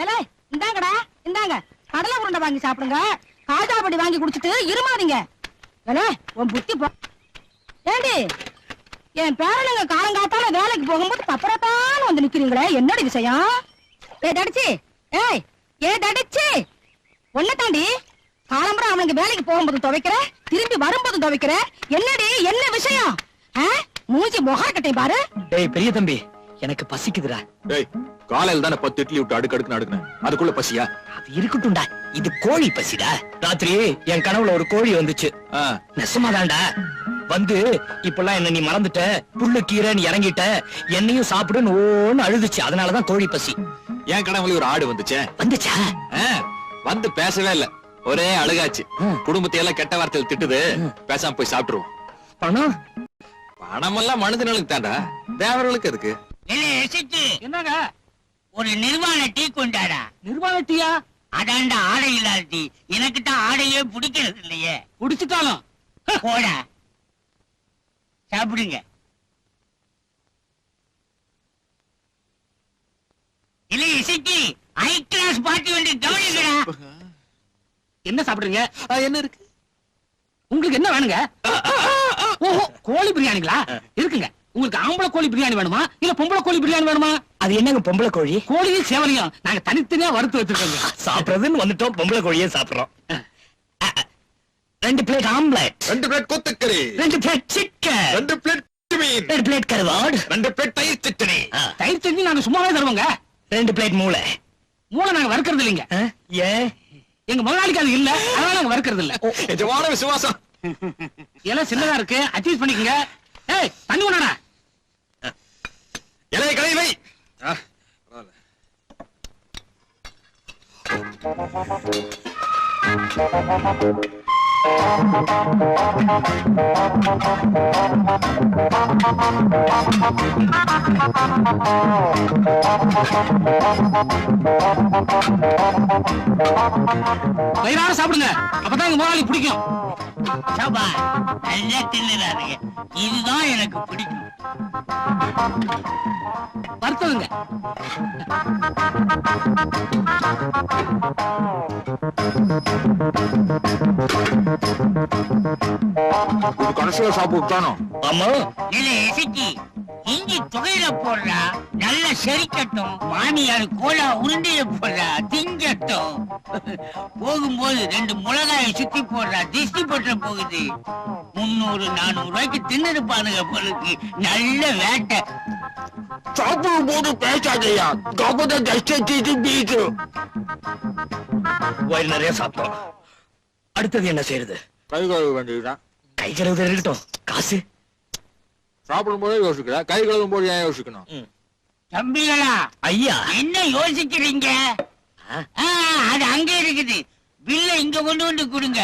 ஏலே இந்தாங்கடா இந்தாங்க கடலை உருண்டை வாங்கி சாப்பிடுங்க காஜாபடி வாங்கி குடிச்சிட்டு இருமாதீங்க ஏலே உன் புத்தி போ ஏண்டி என் பேரனுங்க காலங்காத்தால வேலைக்கு போகும்போது பப்பரப்பான்னு வந்து நிக்கிறீங்களே என்னடி விஷயம் ஏ தடிச்சி ஏய் ஏ தடிச்சி ஒன்ன தாண்டி காலம்பரம் அவனுக்கு வேலைக்கு போகும்போது துவைக்கிற திரும்பி வரும்போது துவைக்கிற என்னடி என்ன விஷயம் மூஞ்சி முகரக்கட்டை பாரு டேய் பெரிய தம்பி எனக்கு பசிக்குதுடா. டேய் காலையில தான 10 இட்லி விட்டு அடுக்கடுக்கு அடுக்குனேன் அதுக்குள்ள பசியா? அது இருக்கட்டும்டா, இது கோழி பசிடா. ராத்திரி என் கனவுல ஒரு கோழி வந்துச்சு. நெசமாதான்டா வந்து இப்பெல்லாம் என்ன நீ மறந்துட்ட, புல்லு கீரை நீ இறங்கிட்ட, என்னையும் சாப்பிடுன்னு ஓன்னு அழுதுச்சு. அதனாலதான் கோழி பசி. என் கனவுல ஒரு ஆடு வந்துச்சே. வந்துச்சா? வந்து பேசவே இல்ல, ஒரே அழுகாச்சு. குடும்பத்தை எல்லாம் கெட்ட வார்த்தையில் திட்டுது, பேசாம போய் சாப்பிட்டுருவோம். பணம் பணமெல்லாம் மனிதர்களுக்கு தாண்டா, தேவர்களுக்கு எதுக்கு? என்னங்க ஒரு நிர்வாண டீ கொண்டாடா. நிர்வாண டீயா? அதாண்டா ஆடை இல்லாத டீ. எனக்கு தான் ஆடையே பிடிக்கிறது இல்லையே. குடிச்சுட்டாலும் போடா சாப்பிடுங்க. இல்ல இசைக்கு ஹை கிளாஸ் பார்ட்டி வந்து கவனிக்கடா. என்ன சாப்பிடுறீங்க? என்ன இருக்கு உங்களுக்கு? என்ன வேணுங்க? ஓஹோ கோழி பிரியாணிங்களா? இருக்குங்க. உங்களுக்கு ஆம்பளை கோழி பிரியாணி வேணுமா இல்ல பொம்பளை கோழி பிரியாணி வேணுமா? அது என்னங்க பொம்பளை கோழி? கோழியும் சேவலையும் நாங்க தனித்தனியா வறுத்து வச்சிருக்கோங்க. சாப்பிடுறதுன்னு வந்துட்டோம், பொம்பளை கோழியே சாப்பிடுறோம். 2 பிளேட் ஆம்லெட், 2 பிளேட் கொத்துக்கறி, 2 பிளேட் சிக்கன், 2 பிளேட் மீன், 2 பிளேட் கருவாடு, 2 பிளேட் தயிர் சட்னி. தயிர் சட்னி நாங்க சும்மாவே தருவோங்க. 2 பிளேட் மூளை. மூளை நாங்க வறுக்கிறது இல்லைங்க. ஏன்? எங்க முதலாளிக்கு அது இல்ல, அதனால நாங்க வறுக்கிறது இல்ல. எஜமான விசுவாசம். எல்லாம் சின்னதா இருக்கு, அட்ஜஸ்ட் பண்ணிக்கங்க. ஏய் தண்ணி கொண்டாடா. இலையை கழுவி வை. வயிறார சாப்பிடுங்க, அப்பதான் எங்க முதலாளி பிடிக்கும். சபா நல்லா தின்னுறாருங்க, இதுதான் எனக்கு பிடிக்கும். வறுத்ததுங்க. கடைசியா சாப்பிட்டானோ? ஆமா. இல்ல இசைக்கு இஞ்சி தொகையில போடுறா, நல்ல செரிக்கட்டும். மாமியார் கோலா உருண்டைய போடுறா, திங்கட்டும். போகும்போது 2 மிளகாயை சுத்தி போடுறா, திஷ்டி போட்ட போகுது. 300-400 ரூபாய்க்கு தின்னுருப்பானுங்க பொருளுக்கு. நல்ல வேட்டை. சாப்பிடும் போது பேசாதையா, கபத பீக்கு. வயிறு நிறைய சாப்பிட்டோம். அடுத்தது என்ன செய்யறது? கை கழுவ வேண்டியதுதான். கை கழுவுறது இருக்கட்டும், காசு சாப்பிடும் போதே யோசிக்கிற, கை கழுவும் போது ஏன் யோசிக்கணும்? தம்பிகளா ஐயா, என்ன யோசிக்கிறீங்க? அது அங்க இருக்குது, பில்ல இங்க கொண்டு வந்து கொடுங்க.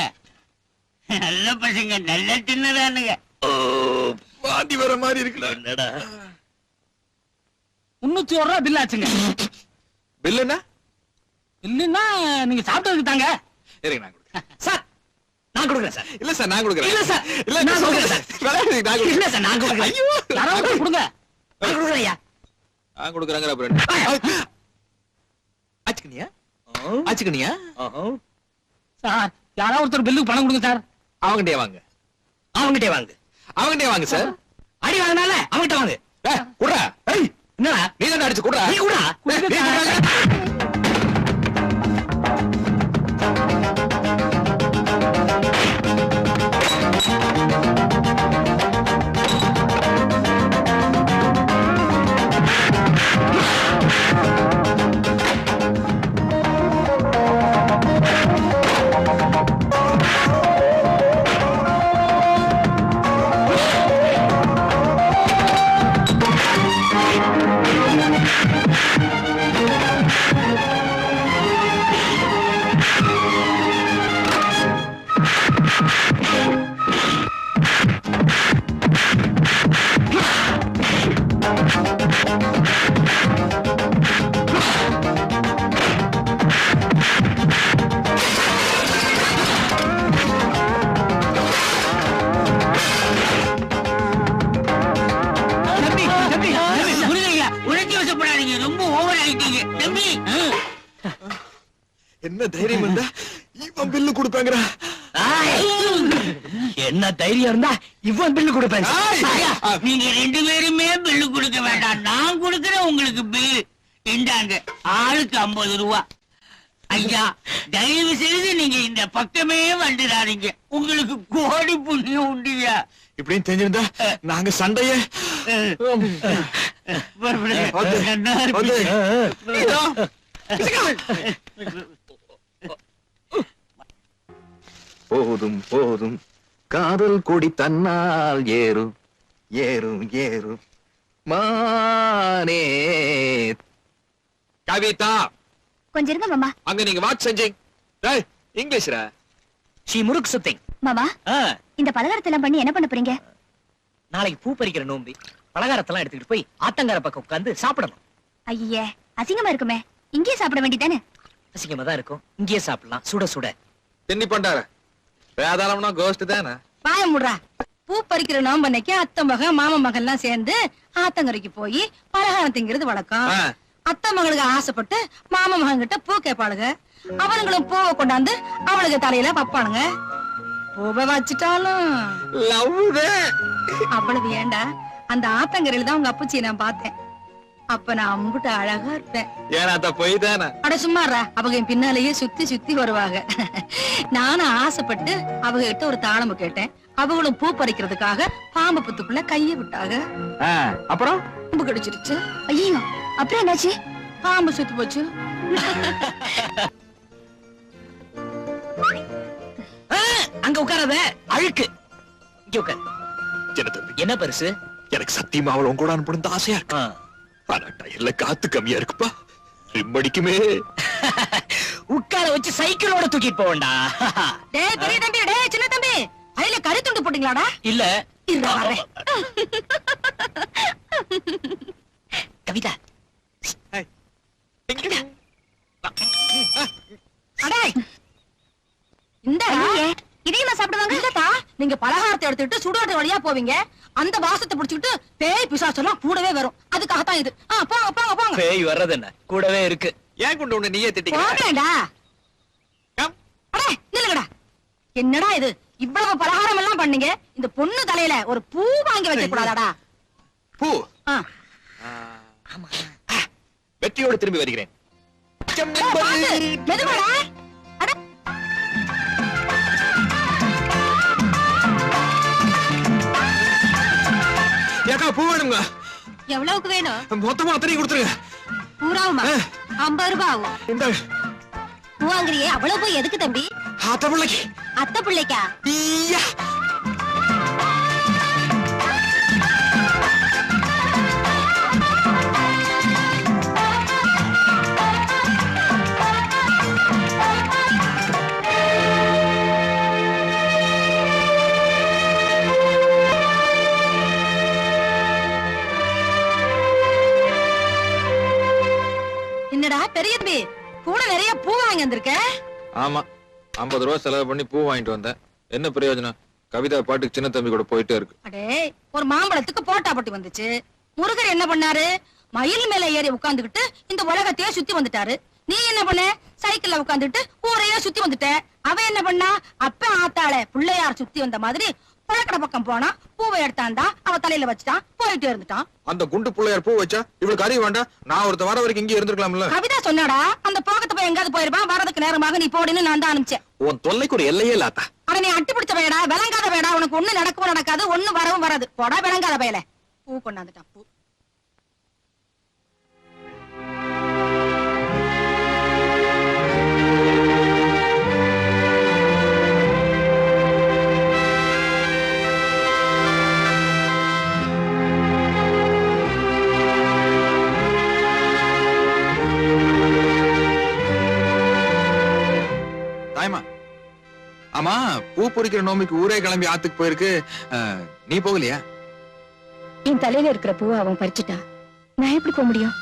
நல்ல பசங்க, நல்ல தின்னுறானுங்க. வாந்தி வர மாதிரி இருக்குல்ல. 301 ரூபாய் பில் ஆச்சுங்க. பில் என்ன? இல்லன்னா நீங்க சாப்பிட்டதுக்கு தாங்க. இருங்க நான் கொடுக்கிறேன். சார் நான் கொடுக்குறேன் சார். இல்ல சார் நான் கொடுக்கிறேன். இல்ல சார், இல்ல நான் கொடுக்குறேன் சார். விளையாடுறீங்க, நான் கொடுக்கிறேன். இல்ல சார் நான் கொடுக்குறேன். ஐயோ, யாராவது கொடுங்க. நான் கொடுக்குறேன் ஐயா. நான் கொடுக்குறேங்கற அப்புறம் ஆச்சுக்கனியா? ஆச்சுக்கனியா? சார் யாராவது ஒருத்தர் பில்லுக்கு பணம் கொடுங்க சார். அவங்கட்டே வாங்க. அவங்ககிட்டே வாங்க. அவங்கட்டே வாங்க சார். அடி வாங்கினால அவங்ககிட்ட வாங்க. குடுறா. ஏய் என்னடா நீ தான் அடிச்சு குடுறா. நீ குடுறா. என்ன தைரியம் இருந்தா இவன் பில்லு கொடுப்பாங்கடா. என்ன தைரியம் இருந்தா இவன் பில்லு கொடுப்பேன். நீங்க 2 பேருமே பில்லு கொடுக்க வேண்டாம், நான் கொடுக்கறேன் உங்களுக்கு பில்லு. இந்தாங்க, ஆளுக்கு 50 ரூபா. ஐயா, தயவு செய்து நீங்க இந்த பக்கமே வந்துடாதீங்க, உங்களுக்கு கோடி புண்ணியம் உண்டுயா. இப்படின்னு தெரிஞ்சிருந்தா நாங்க சண்டைய போதும் போதும் காதல் கொடி தன்னால் ஏறும் ஏறும் ஏறும் மானே. கவிதா, கொஞ்சம் இருங்க மாமா. அங்க நீங்க வாட்ச் செஞ்சீங்க. டேய், இங்கிலீஷ்ரா. ஷீ முறுக்கு சுத்திங். மாமா, இந்த பலகாரத்தெல்லாம் பண்ணி என்ன பண்ண போறீங்க? நாளைக்கு பூ பறிக்கிற நோம்பி பலகாரத்தெல்லாம் எடுத்துக்கிட்டு போய் ஆத்தங்கர பக்கம் உட்கார்ந்து சாப்பிடணும். ஐயே, அசிங்கமா இருக்குமே, இங்கேயே சாப்பிட வேண்டியதானே? அசிங்கமா தான் இருக்கும், இங்கேயே சாப்பிடலாம் சுட சுட. தின்னி பண்டார வேதாளம்னா கோஸ்ட் தானே. வாய முடுறா. பூ பறிக்கிற நோம்பன்னைக்கு அத்தை மகன் மாமன் மகன் எல்லாம் சேர்ந்து ஆத்தங்கரைக்கு போய் பலகாரம் திங்கிறது வழக்கம். அத்தை மகளுக்கு ஆசைப்பட்டு மாமன் மகன் கிட்ட பூ கேட்பாளுங்க. அவனுங்களும் பூவை கொண்டாந்து அவளுக்கு தலையில வைப்பானுங்க. பூவை வச்சுட்டாலும் அவ்வளவு ஏண்டா, அந்த ஆத்தங்கரையில தான் உங்க அப்பச்சியை நான் பார்த்தேன். அப்ப நான் அம்புட்டு அழகா இருப்பேன். ஏன்னா போய் தானே. அட சும்மாறா, அவங்க என் பின்னாலேயே சுத்தி சுத்தி வருவாங்க. நானும் ஆசைப்பட்டு அவங்க கிட்ட ஒரு தாளம்பு கேட்டேன். அவங்களும் பூ பறிக்கிறதுக்காக பாம்பு புத்துக்குள்ள கைய விட்டாங்க. அப்புறம் பாம்பு கடிச்சிருச்சு. ஐயோ, அப்புறம் என்னாச்சு? பாம்பு சுத்து போச்சு. அங்க உட்காராத, அழுக்கு. இங்க உட்கார். சின்ன தம்பி, என்ன பெருசு? எனக்கு சத்தியமா அவளை கூட அனுப்பணும் ஆசையா இருக்கு. ஆனா டயர்ல காத்து கம்மியா இருக்குப்பா, ரிம்மடிக்குமே. உட்கார வச்சு சைக்கிளோட தூக்கிட்டு போவண்டா. டேய் பெரிய தம்பி, டேய் சின்ன தம்பி, அதுல கறி துண்டு போட்டீங்களாடா? இல்ல இருடா வரேன். கவிதா, அடே இந்த இதையும் சாப்பிடுவாங்க. இல்லதா, நீங்க பலகாரத்தை எடுத்துட்டு சுடுகாட்டு வழியா போவீங்க. அந்த வாசத்தை புடிச்சுக்கிட்டு பேய் பிசாசெல்லாம் கூடவே வரும். அதுக்காகத்தான் இது. போங்க போங்க போங்க. பேய் வர்றது என்ன, கூடவே இருக்கு. ஏன் கொண்டு ஒண்ணு நீயே திட்டிக்க. போங்கடா. அடே நில்லுங்கடா. என்னடா இது, இவ்வளவு பலகாரம் எல்லாம் பண்ணீங்க, இந்த பொண்ணு தலையில ஒரு பூ வாங்கி வைக்க கூடாதாடா? பூ வெற்றியோடு திரும்பி வருகிறேன். மெதுவாடா. அட ஏக்கா, பூ வேணுங்க. எவ்வளவுக்கு வேணும்? மொத்தமா அத்தனையும் கொடுத்துருங்க. பூராவுமா? 50 ரூபாய் ஆகும். இந்த பூ வாங்குறியே, அவ்வளவு பூ எதுக்கு தம்பி? அத்தை பிள்ளைக்கு. அத்தை பிள்ளைக்கா? ஈயா. என்னடா பெரிய தம்பி, கூட நிறைய பூ வாங்கி வந்திருக்க? ஆமா, 50 ரூபாய் செலவு பண்ணி பூ வாங்கிட்டு வந்தேன். என்ன பிரயோஜனம்? கவிதா பாட்டுக்கு சின்ன தம்பி கூட போயிட்டே இருக்கு. அடே, ஒரு மாம்பழத்துக்கு போட்டா பட்டி வந்துச்சு. முருகர் என்ன பண்ணாரு? மயில் மேல ஏறி உட்கார்ந்துகிட்டு இந்த உலகத்தையே சுத்தி வந்துட்டாரு. நீ என்ன பண்ண? சைக்கிள்ல உட்கார்ந்துட்டு ஊரையே சுத்தி வந்துட்ட. அவ என்ன பண்ணா? அப்ப ஆத்தாள பிள்ளையார் சுத்தி வந்த மாதிரி பழக்கடை பக்கம் போனா பூவை எடுத்தாண்டா, அவ தலையில வச்சுட்டான், போயிட்டு இருந்துட்டான். அந்த குண்டு பிள்ளையார் பூ வச்சா இவளுக்கு அறிவு வேண்டாம்? நான் ஒருத்த வர வரைக்கும் இங்கே இருந்திருக்கலாம்ல. கவிதா சொன்னாடா, அந்த போகத்து போய் எங்காவது போயிருப்பான், வரதுக்கு நேரமாக நீ போடின்னு நான் தான் அனுப்பிச்சேன். உன் தொல்லைக்கு ஒரு எல்லையே இல்லாத்தா. அட நீ அட்டி பிடிச்ச பயடா, விளங்காத பயடா. உனக்கு ஒண்ணு நடக்கவும் நடக்காது, ஒண்ணு வரவும் வராது. போடா விளங்காத பயல. பூ கொண்டாந்துட்டான். பூ தாயமா, ஆமா, பூ பொறிக்கிற நோம்பிக்கு ஊரே கிளம்பி ஆத்துக்கு போயிருக்கு. நீ போகலையா? என் தலையில இருக்கிற பூவை அவன் பறிச்சுட்டா, நான் எப்படி போக முடியும்?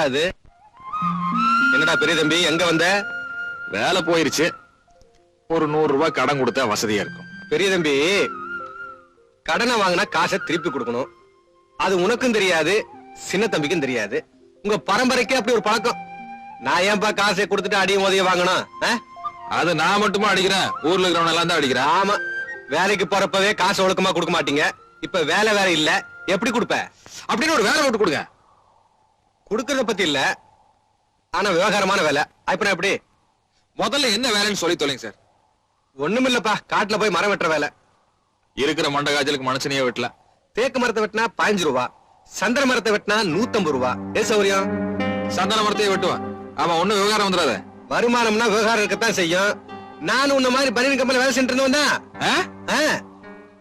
அது? என்னடா பெரிய தம்பி, எங்க வந்த? வேலை போயிருச்சு. ஒரு 100 ரூபாய் கடன் கொடுத்தா வசதியா இருக்கும். பெரிய தம்பி, கடனை வாங்கினா காசை திருப்பி கொடுக்கணும். அது உனக்கும் தெரியாது, சின்ன தம்பிக்கும் தெரியாது. உங்க பரம்பரைக்கே அப்படி ஒரு பழக்கம். நான் ஏன்பா காசை கொடுத்துட்டு அடியும் உதவி வாங்கணும்? அது நான் மட்டுமா அடிக்கிறேன், ஊர்ல இருக்கிறவன எல்லாம் தான் அடிக்கிறேன். ஆமா, வேலைக்கு போறப்பவே காசு ஒழுக்கமா கொடுக்க மாட்டீங்க. இப்ப வேலை வேற இல்ல, எப்படி கொடுப்ப? அப்படின்னு ஒரு வேலை விட்டு கொடுங்க. கொடுக்கறத பத்தி இல்ல, ஆனா விவகாரமான வேலை. அப்புறம் எப்படி? முதல்ல என்ன வேலைன்னு சொல்லி தொலைங்க சார். ஒண்ணுமில்லப்பா, காட்டுல போய் மரம் வெட்டுற வேலை. இருக்கிற மண்ட காய்ச்சலுக்கு மனுஷனையே வெட்டல. தேக்கு மரத்தை வெட்டினா 15 ரூபா, சந்திர மரத்தை வெட்டினா 150 ரூபா. ஏ சௌரியம்? சந்தன மரத்தையே வெட்டுவான். ஆமா, ஒண்ணும் விவகாரம் வந்துடாத. வருமானம்னா விவகாரம் இருக்கத்தான் செய்யும். நானும் உன்ன மாதிரி பனியன் கம்பெனி வேலை செஞ்சுட்டு இருந்தவன் தான்.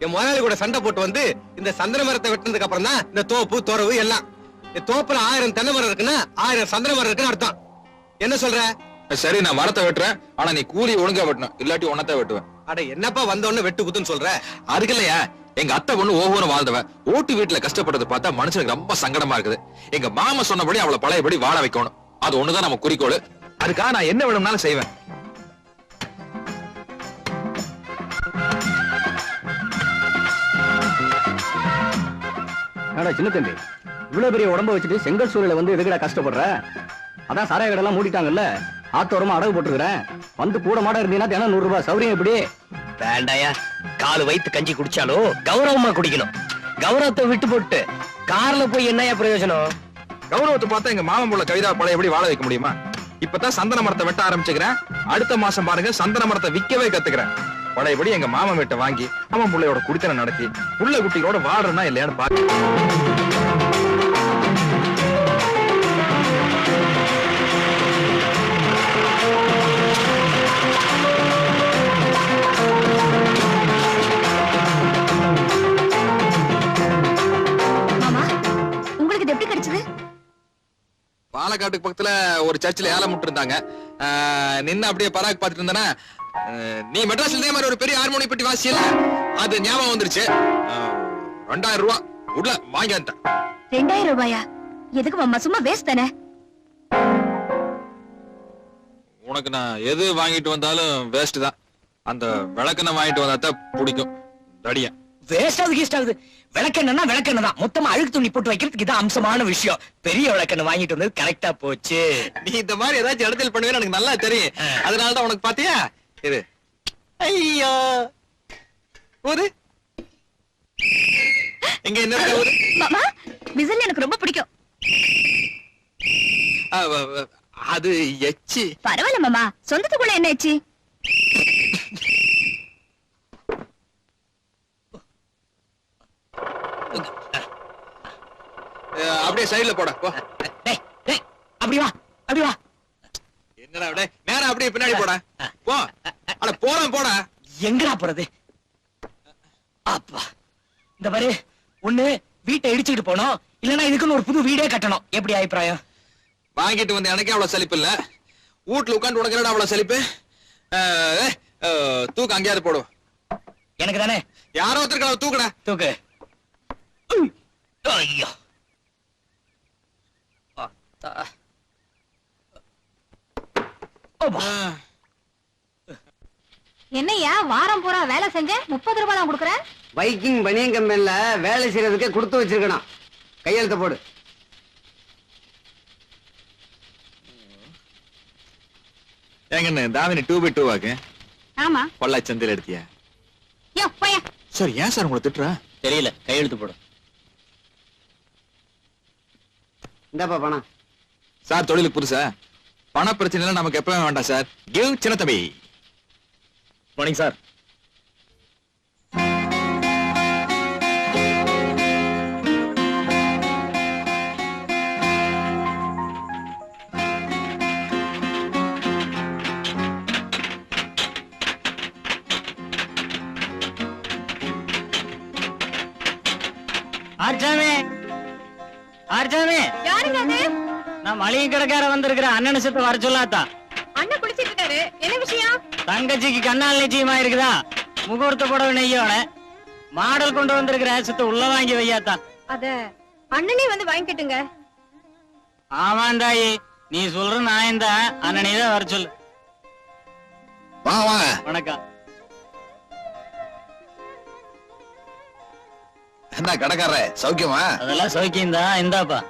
என் முதலாளி கூட சண்டை போட்டு வந்து இந்த சந்திர மரத்தை வெட்டினதுக்கு அப்புறம் தான் இந்த தோப்பு துறவு எல்லாம். இந்த தோப்புல 1000 தென்னை மரம் இருக்குன்னா 1000 சந்திர மரம் இருக்குன்னு அர்த்தம். என்ன சொல்ற? சரி, நான் மரத்தை வெட்டுறேன், ஆனா நீ கூலி ஒழுங்கா வெட்டணும், இல்லாட்டி உன்னத்தை வெட்டுவேன். அட என்னப்பா வந்தோன்னு வெட்டு குத்துன்னு சொல்ற? அதுக்கு இல்லையா, எங்க அத்தை பொண்ணு ஒவ்வொரு வாழ்ந்தவ ஓட்டு வீட்டுல கஷ்டப்படுறத பார்த்தா மனுஷனுக்கு ரொம்ப சங்கடமா இருக்குது. எங்க மாமா சொன்னபடி அவளை பழையபடி வாழ வைக்கணும். அது ஒண்ணுதான் நம்ம குறிக்கோள். அதுக்காக நான் என்ன வேணும்னாலும் செய்வேன். சின்ன தம்பி, இவ்வளவு பெரிய உடம்ப வச்சுட்டு செங்கல் சூழல வந்து எதுக்கடா கஷ்டப்படுற? அதான் சாராய கடை எல்லாம் மூடிட்டாங்கல்ல, ஆத்தோரமா அடகு போட்டுக்கிறேன். வந்து கூட மாட இருந்தீங்கன்னா தினம் 100 ரூபாய் சௌரியம். எப்படி? வேண்டாயா, 4 வயித்து கஞ்சி குடிச்சாலும் கௌரவமா குடிக்கணும். கௌரவத்தை விட்டு போட்டு கார்ல போய் என்னையா பிரயோஜனம்? கௌரவத்தை பார்த்தா எங்க மாமன் புள்ள கவிதா பழையபடி வாழ வைக்க முடியுமா? இப்பதான் சந்தன மரத்தை வெட்ட ஆரம்பிச்சுக்கிறேன். அடுத்த மாசம் பாருங்க சந்தன மரத்தை விக்கவே கத்துக்கிறேன். பழையபடி எங்க மாமன் வீட்டை வாங்கி அவன் பிள்ளையோட குடித்தனை நடத்தி புள்ள குட்டிகளோட வாடுறனா இல்லையான்னு பாக்க. மாமா, உங்களுக்கு இது எப்படி கிடைச்சது? பாலக்காட்டுக்கு பக்கத்துல ஒரு சர்ச்சில் ஏலம் முட்டு இருந்தாங்க. நின்னு அப்படியே பராக் பாத்துட்டு இருந்தேன்னா, நீ மெட்ராஸ்ல இதே மாதிரி ஒரு பெரிய ஹார்மோனி பெட்டி வாசியல, அது ஞாபகம் வந்துருச்சு. 2000 ரூபாய் உள்ள வாங்கி வந்துட்டேன். 2000 ரூபாயா? எதுக்கு மாமா, சும்மா வேஸ்ட் தானே. உனக்கு நான் எது வாங்கிட்டு வந்தாலும் வேஸ்ட் தான். அந்த விளக்கெண்ணெய் வாங்கிட்டு வந்தா தான் பிடிக்கும். தடியா வேஸ்ட் ஆகுது, கீஸ்ட் ஆகுது. விளக்கெண்ணா விளக்கெண்ண தான். மொத்தமா அழுக்கு துணி போட்டு வைக்கிறதுக்கு இதான் அம்சமான விஷயம். பெரிய விளக்கெண்ண வாங்கிட்டு வந்தது கரெக்டா போச்சு. நீ இந்த மாதிரி ஏதாச்சும் இடத்துல பண்ணுவேன்னு எனக்கு நல்லா தெரியும். அதனாலதான் உனக்கு பாத்தியா இது. ஐயோ ஊரு எங்க என்ன ஊரு? மாமா, விசில் எனக்கு ரொம்ப பிடிக்கும். அது எச்சி. பரவாயில்ல மாமா, சொந்தத்துக்குள்ள என்ன எச்சி? அப்படியே சைடுல போட போ. அப்படி வா, அப்படி வா. என்னடா அப்படியே நேரா அப்படியே பின்னாடி போட போ. அட போறேன் போட. எங்கடா போறது? அப்பா, இந்த பாரு, ஒண்ணு வீட்டை இடிச்சுக்கிட்டு போனோம், இல்லன்னா இதுக்குன்னு ஒரு புது வீடே கட்டணும். எப்படி அபிப்பிராயம்? வாங்கிட்டு வந்து எனக்கே அவ்வளவு சலிப்பு இல்ல. வீட்டுல உட்காந்து உனக்கு என்னடா அவ்வளவு சலிப்பு? தூக்கு அங்கேயாவது போடும். எனக்கு தானே. யாரோ ஒருத்தருக்கு தூக்குடா. தூக்கு. ஐயோ, என்னையா வாரம் பூரா வேலை செஞ்ச 30 ரூபாய் தான் கொடுக்குறேன்? பைக்கிங் பனியன் கம்பெனில வேலை செய்யறதுக்கு கொடுத்து வச்சிருக்கணும். கையெழுத்த போடு. ஏங்க தாமினி 2x2 வாக்கு ஆமா. பொள்ளாச்சி சந்தையில எடுத்தியா? யோ போயா. சார் ஏன் சார் உங்களை திட்டுறா? தெரியல, கையெழுத்து போடு. இந்தாப்பா பணம். சார் தொழிலுக்கு புதுசா? பண பிரச்சனை நமக்கு எப்பவே வேண்டாம் சார். கிவ் சின்ன தம்பி. Morning sir. ஆர்ச்சாமி, ஆர்ச்சாமி, யாருங்க அது? நான் மளிகை கடைக்கார வந்திருக்கிற அண்ணனை சுத்த வர சொல்லாத்தா. அண்ணன் குளிச்சிட்டு இருக்காரு. என்ன விஷயம்? தங்கச்சிக்கு கண்ணால் நிச்சயமா இருக்குதா? முகூர்த்த புடவை நெய்யோட மாடல் கொண்டு வந்திருக்கிற சுத்த உள்ள வாங்கி வையாத்தா. அத அண்ணனே வந்து வாங்கிட்டுங்க. ஆமாண்டாயி, நீ சொல்ற நாயந்தான். அண்ணனே தான் வர சொல்லு. வாங்க. வணக்கம். என்ன கடைக்காரர சௌக்கியமா? அதெல்லாம் சௌக்கியம் தான். இந்தாப்பா.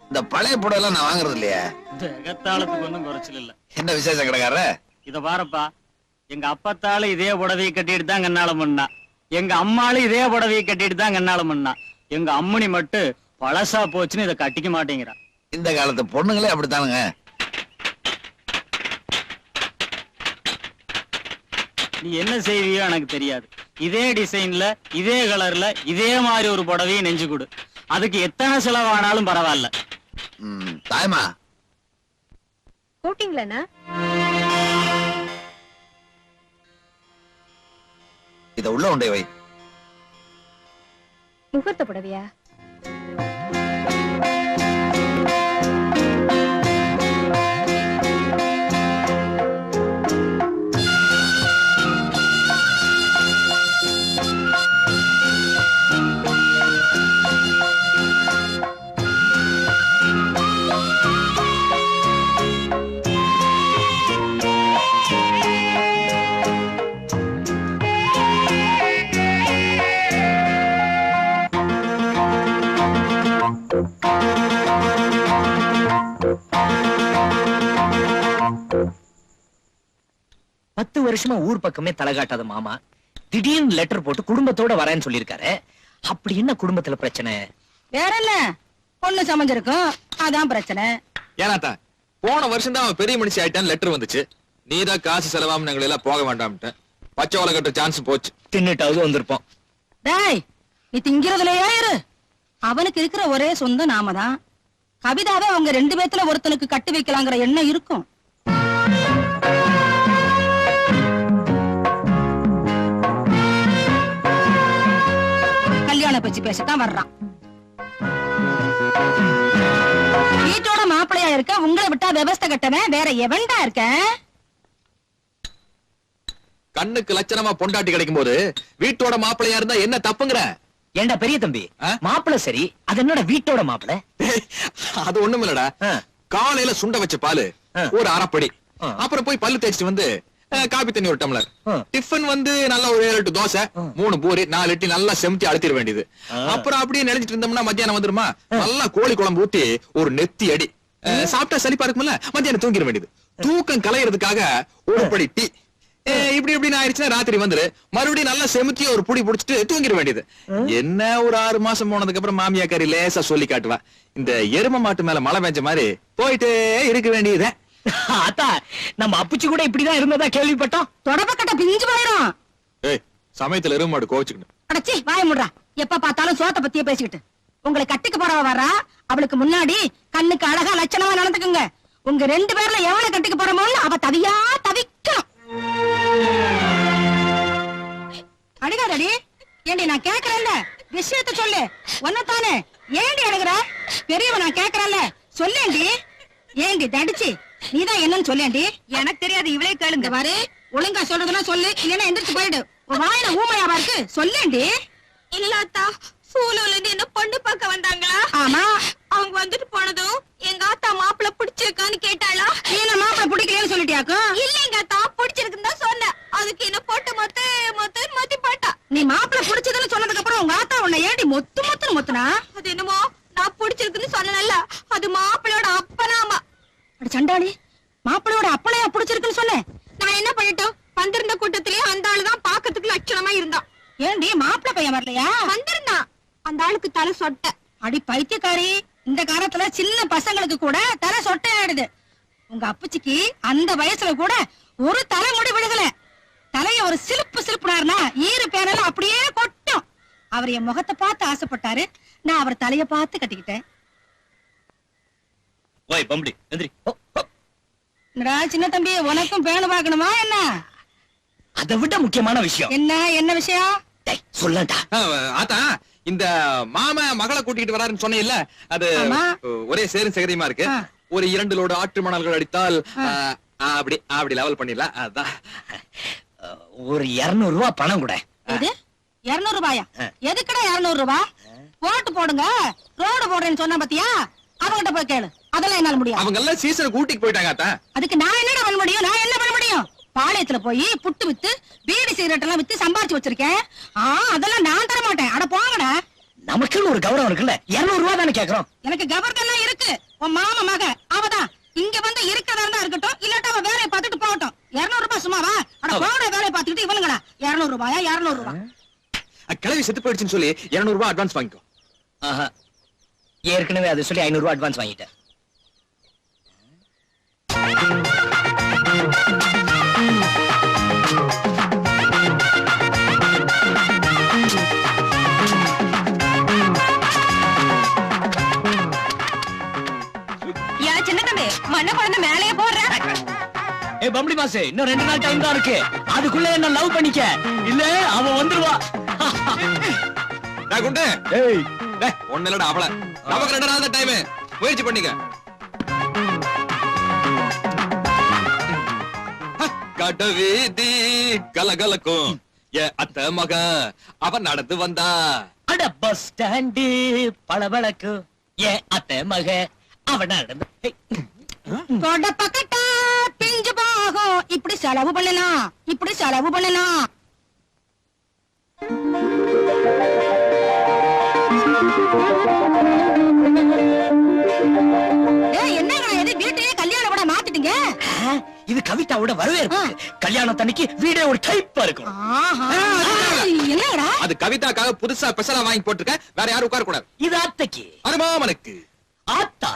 இந்த பழைய புடவை நான் வாங்குறது இல்லையா? எகத்தாளத்துக்கு ஒன்றும் குறைச்சல் இல்ல. என்ன விசேஷம் கடைக்காரர? இத பாருப்பா, எங்க அப்பத்தாலும் இதே புடவையை கட்டிட்டு தான் கண்ணாலம் பண்ணா. எங்க அம்மாளும் இதே புடவையை கட்டிட்டு தான் கண்ணாலம் பண்ணா. எங்க அம்மனி மட்டும் பழசா போச்சுன்னு இதை கட்டிக்க மாட்டேங்கிறா. இந்த காலத்து பொண்ணுங்களே அப்படித்தானுங்க. நீ என்ன செய்வியோ எனக்கு தெரியாது. இதே டிசைன்ல, இதே கலர்ல, இதே மாதிரி ஒரு புடவையை நெஞ்சு கொடு. அதுக்கு எத்தனை செலவானாலும் பரவாயில்ல. தாய்மா கூட்டிங்களா? இத உள்ள உண்டே வை. முகூர்த்த புடவையா? வருஷமா ஊர் பக்கமே தலகாட்டாத மாமா திடீர்னு லெட்டர் போட்டு குடும்பத்தோட வரேன்னு சொல்லிருக்காரு. அப்படி என்ன குடும்பத்துல பிரச்சனை? வேற என்ன, பொண்ணு சமைஞ்சிருக்கும், அதான் பிரச்சனை. ஏனாத்தா போன வருஷம் தான் அவன் பெரிய மனுஷி ஆயிட்டான்னு லெட்டர் வந்துச்சு. நீதான் காசு செலவாம எங்களை எல்லாம் போக வேண்டாம்ட்டு பச்சை வலை கட்ட சான்ஸ் போச்சு. தின்னுட்டாவது வந்திருப்போம். டேய், நீ திங்கிறதுலயே இரு. அவனுக்கு இருக்கிற ஒரே சொந்தம் நாம தான். கவிதாவே அவங்க 2 பேத்துல ஒருத்தனுக்கு கட்டி வைக்கலாங்கிற எண்ணம் இருக்கும். கல்யாண பேச்சு பேசத்தான் வர்றான். வீட்டோட மாப்பிள்ளையா இருக்க உங்களை விட்டா விவஸ்தை கட்டவன் வேற எவன்டா இருக்க? கண்ணுக்கு லட்சணமா பொண்டாட்டி கிடைக்கும் போது வீட்டோட மாப்பிள்ளையா இருந்தா என்ன தப்புங்கிற? ஏண்டா பெரிய தம்பி, மாப்பிள்ளை சரி, அது என்னோட வீட்டோட மாப்பிள்ளை. அது ஒண்ணும் இல்லடா. காலையில சுண்ட வச்ச பாலு ஒரு அரைப்படி, அப்புறம் போய் பல்லு தேய்ச்சிட்டு வந்து காபி தண்ணி ஒரு டம்ளர், டிஃபன் வந்து நல்லா ஒரு 7 தோசை, 3 பூரி, 4 இட்லி நல்லா செமிச்சு அழுத்திட வேண்டியது. அப்புறம் அப்படியே நினைச்சிட்டு இருந்தோம்னா மத்தியானம் வந்துருமா, நல்லா கோழி குழம்பு ஊத்தி ஒரு நெத்தி அடி சாப்பிட்டா சளிப்பா இருக்கும்ல, மத்தியானம் தூங்கிட வேண்டியது. தூக்கம் கலையறதுக்காக ஒரு படி டீ. இப்படி இப்படின்னு ஆயிடுச்சுன்னா ராத்திரி வந்துரு மறுபடியும் நல்லா செமுத்தி ஒரு புடி புடிச்சிட்டு தூங்கிட வேண்டியது. என்ன ஒரு 6 மாசம் போனதுக்கு அப்புறம் மாமியாக்காரி லேசா சொல்லி காட்டுவா, இந்த எரும மாட்டு மேல மழை பெஞ்ச மாதிரி போயிட்டே இருக்க வேண்டியது. அத்தா, நம்ம அப்புச்சி கூட இப்படிதான் இருந்ததா கேள்விப்பட்டோம். தொடப்பக்கட்ட பிஞ்சு போயிரும். ஏய், சமயத்துல எரும மாடு கோவிச்சுக்கணும். அடச்சி வாய முடுறா. எப்ப பார்த்தாலும் சோத்த பத்தியே பேசிக்கிட்டு. உங்களை கட்டிக்கு போறவ வர்றா, அவளுக்கு முன்னாடி கண்ணுக்கு அழகா லட்சணமா நடந்துக்குங்க. உங்க 2 பேர்ல எவனை கட்டிக்கு போறமோன்னு அவ தவியா தவிக்கணும். அடிக்காதடி. ஏண்டி நான் கேக்குறேன்ல, விஷயத்த சொல்லு. ஒன்னதானே ஏண்டி அழுகுற? பெரியவ நான் கேக்குறேன்ல, சொல்லேண்டி. ஏண்டி தடிச்சு நீதான் என்னன்னு சொல்லேண்டி. எனக்கு தெரியாது, இவளே கேளுங்க. பாரு, ஒழுங்கா சொல்றதுன்னா சொல்லு, இல்லன்னா எந்திரிச்சு போயிடு. உன் வாயில ஊமையாவா இருக்கு, சொல்லேண்டி. இல்லாத்தா, சூலூர்ல இருந்து என்ன பொண்ணு பார்க்க வந்தாங்களா? ஆமா. அவங்க வந்துட்டு போனதும் எங்க ஆத்தா மாப்பிள்ள பிடிச்சிருக்கான்னு கேட்டாளா? நீ என்ன மாப்பிள்ள பிடிக்கலன்னு சொல்லிட்டியாக்கா? இல்ல, எங்க ஆத்தா பிடிச்சிருக்குன்னு தான் சொன்ன. அதுக்கு என்ன போட்டு மொத்தி போட்டா. நீ மாப்பிள்ள பிடிச்சதுன்னு சொன்னதுக்கு அப்புறம் உங்க ஆத்தா உன்னை ஏண்டி மொத்துன்னு மொத்துனா? அது என்னமோ நான் பிடிச்சிருக்குன்னு சொன்னல, அது மாப்பிள்ளையோட அப்பனாமா. அட சண்டாளி, மாப்பிள்ளையோட அப்பளையா பிடிச்சிருக்குன்னு சொன்னேன். நான் என்ன பண்ணிட்டோம், வந்திருந்த கூட்டத்திலேயே அந்த ஆளுதான் பாக்கிறதுக்கு லட்சணமா இருந்தான். ஏண்டி மாப்பிள்ள பையன் வரலையா? வந்திருந்தான். அந்த ஆளுக்கு தலை சொட்ட. அடி பைத்தியக்காரி, இந்த காலத்துல சின்ன பசங்களுக்கு கூட தலை சொட்டை ஆயிடுது. உங்க அப்புச்சிக்கு அந்த வயசுல கூட ஒரு தலைமுடி விழுகல. தலைய ஒரு சிலுப்புனாருனா ஈரு பேனெல்லாம் அப்படியே கொட்டும். அவர் என் முகத்தை பார்த்து ஆசைப்பட்டாரு, நான் அவர் தலைய பார்த்து கட்டிக்கிட்டேன். சின்ன தம்பி, உனக்கும் பேணு பார்க்கணுமா என்ன? அதை விட முக்கியமான விஷயம். என்ன விஷயம்? சொல்லட்டா? ஆத்தா, இந்த மாமா மகளை கூட்டிட்டு வராருன்னு சொன்னீங்கல்ல, அது ஒரே சேரும் சகதியமா இருக்கு. ஒரு 2 லோடு ஆற்று மணல்கள் அடித்தால் அப்படி லெவல் பண்ணிடலாம். அதான் ஒரு 200 ரூபாய் பணம் கூட. எது 200 ரூபாயா? எதுக்குடா 200 ரூபாய்? போட்டு போடுங்க. ரோடு போடுறேன்னு சொன்ன பத்தியா, அவங்கிட்ட போய் கேளு. அதெல்லாம் என்னால முடியாது. அவங்க எல்லாம் சீசனுக்கு ஊட்டிக்கு போயிட்டாங்க அத்தா. அதுக்கு நான் என்னடா பண்ண முடியும்? நான் என்ன பண்ண முடியும்? பாளையத்துல போய் புட்டு வித்து பீடி சிகரெட் எல்லாம் வித்து சம்பாரிச்சு வச்சிருக்கேன். அதெல்லாம் நான் தர மாட்டேன். அட போங்கடா. நமக்குன்னு ஒரு கௌரவம் இருக்குல்ல, 200 ரூபாய் தானே கேக்குறோம். எனக்கு கவர்தெல்லாம் இருக்கு. உன் மாமா மக அவதான் இங்க வந்து இருக்கதா இருந்தா இருக்கட்டும், இல்லாட்டா அவ வேலையை பார்த்துட்டு போகட்டும். 200 ரூபாய் சும்மாவா? அட போங்கடா, வேலையை பார்த்துக்கிட்டு இவனுங்களா 200 ரூபாயா? 200 ரூபாய் கிளவி செத்து போயிடுச்சுன்னு சொல்லி 200 ரூபாய் அட்வான்ஸ் வாங்கிக்கோ. ஆஹா, ஏற்கனவே அதை சொல்லி 500 ரூபாய் அட்வான்ஸ் வாங்கிட்டேன். சின்ன தம்பி, மண்ண குழந்தை மேலேயே போடுற. ஏ பம்படி மாசு, இன்னும் 2 நாள் டைம் தான் இருக்கு. அதுக்குள்ள என்ன லவ் பண்ணிக்க, இல்ல அவன் வந்துருவா. டேய் குண்டு, ஏய் டேய் ஒண்ணு இல்லடா அவள. நமக்கு 2 நாள் தான் டைம். முயற்சி பண்ணிக்க. கடவீதி கலகலக்கும் அத்த மகன் அவன் நடந்து வந்தா. அட பஸ் ஸ்டாண்டு பளபளக்கு ஏன் அத்தை மக அவன் நடந்து. தொட பக்கட்டா பிஞ்சு போகும். இப்படி செலவு பண்ணலாம், இப்படி செலவு பண்ணலாம். என்னங்க இது வீட்டையே கல்யாணம் கூட மாத்திட்டீங்க? இது கவிதாவோட வரவேற்பு. கல்யாணத்தன்னைக்கு வீடே ஒரு டைப்பா இருக்கும். என்னங்கடா அது கவிதாக்காக புதுசா ஸ்பெஷலா வாங்கி போட்டுருக்க. வேற யாரும் உட்கார கூடாது. இது அத்தைக்கு. அருமாமனுக்கு ஆத்தா